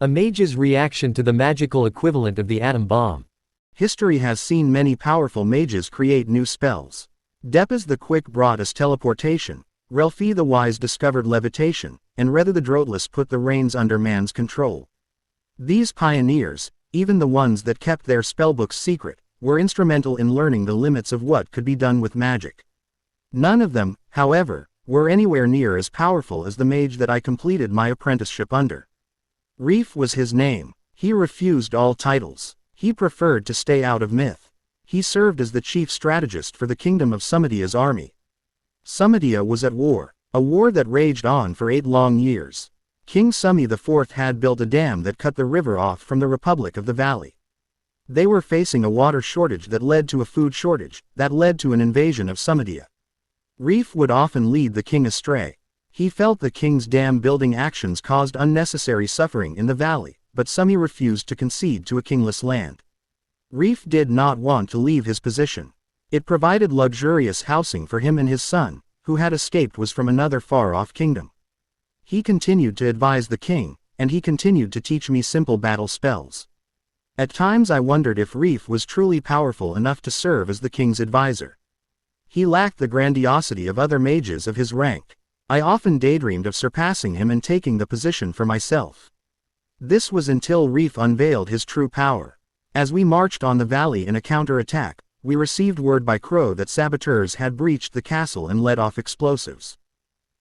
A mage's reaction to the magical equivalent of the atom bomb. History has seen many powerful mages create new spells. Depaz the Quick brought us teleportation, Relfi the Wise discovered levitation, and Rether the Drotless put the reins under man's control. These pioneers, even the ones that kept their spellbooks secret, were instrumental in learning the limits of what could be done with magic. None of them, however, were anywhere near as powerful as the mage that I completed my apprenticeship under. Reef was his name. He refused all titles. He preferred to stay out of myth. He served as the chief strategist for the kingdom of Sumedia's army. Sumedia was at war, a war that raged on for 8 long years. King Sumi IV had built a dam that cut the river off from the Republic of the Valley. They were facing a water shortage that led to a food shortage, that led to an invasion of Sumedia. Reef would often lead the king astray. He felt the king's dam-building actions caused unnecessary suffering in the valley, but Sumi refused to concede to a kingless land. Reef did not want to leave his position. It provided luxurious housing for him, and his son, who had escaped, was from another far-off kingdom. He continued to advise the king, and he continued to teach me simple battle spells. At times I wondered if Reef was truly powerful enough to serve as the king's advisor. He lacked the grandiosity of other mages of his rank. I often daydreamed of surpassing him and taking the position for myself. This was until Reef unveiled his true power. As we marched on the valley in a counter-attack, we received word by Crow that saboteurs had breached the castle and let off explosives.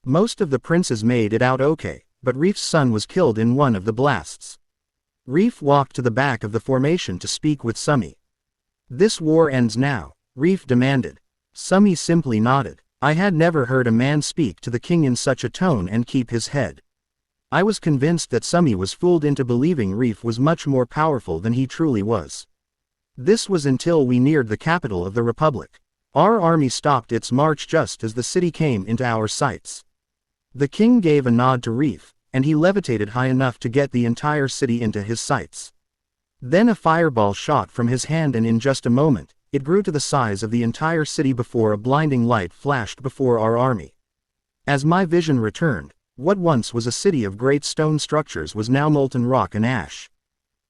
Most of the princes made it out okay, but Reef's son was killed in one of the blasts. Reef walked to the back of the formation to speak with Sumi. "This war ends now," Reef demanded. Sumi simply nodded. I had never heard a man speak to the king in such a tone and keep his head. I was convinced that Sumi was fooled into believing Reef was much more powerful than he truly was. This was until we neared the capital of the Republic. Our army stopped its march just as the city came into our sights. The king gave a nod to Reef, and he levitated high enough to get the entire city into his sights. Then a fireball shot from his hand, and in just a moment, it grew to the size of the entire city before a blinding light flashed before our army. As my vision returned, what once was a city of great stone structures was now molten rock and ash.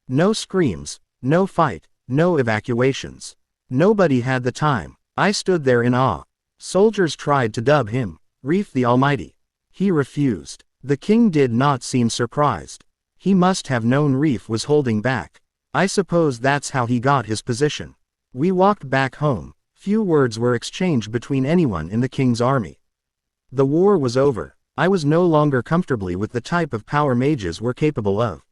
No screams, no fight, no evacuations. Nobody had the time. I stood there in awe. Soldiers tried to dub him Reef the Almighty. He refused. The king did not seem surprised. He must have known Reef was holding back. I suppose that's how he got his position. We walked back home. Few words were exchanged between anyone in the king's army. The war was over. I was no longer comfortably with the type of power mages were capable of.